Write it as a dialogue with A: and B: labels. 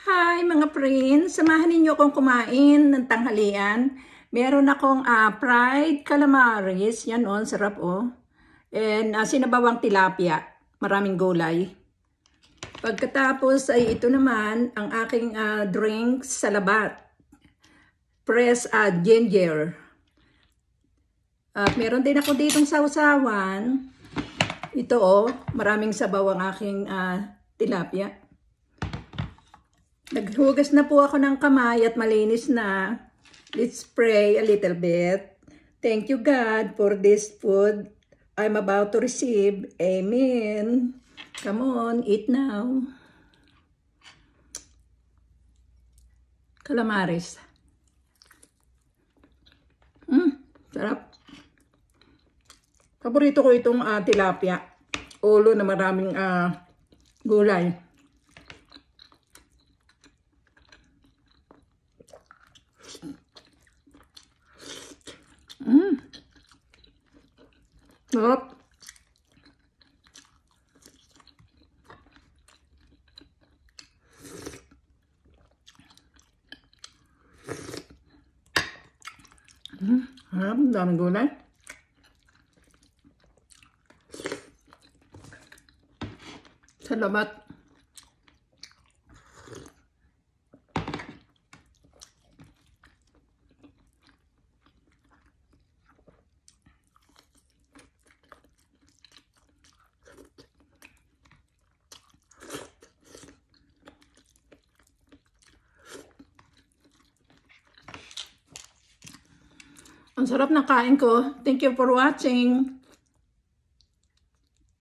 A: Hi mga friends, samahan ninyo akong kumain ng tanghalian. Meron akong fried calamaris, yan on, sarap oh. And sinabawang tilapia, maraming gulay. Pagkatapos ay ito naman ang aking drink sa labat. Fresh ginger. At meron din ako ditong sausawan. Ito oh, maraming sabaw ang aking tilapia. Naghugas na po ako ng kamay at malinis na. Let's pray a little bit. Thank you God for this food I'm about to receive. Amen. Come on, eat now. Calamaris. Sarap. Paborito ko itong tilapia. Ulo na maraming gulay. Sarap. Sarap, daming gulay. Salamat. Ang sarap ng kain ko. Thank you for watching.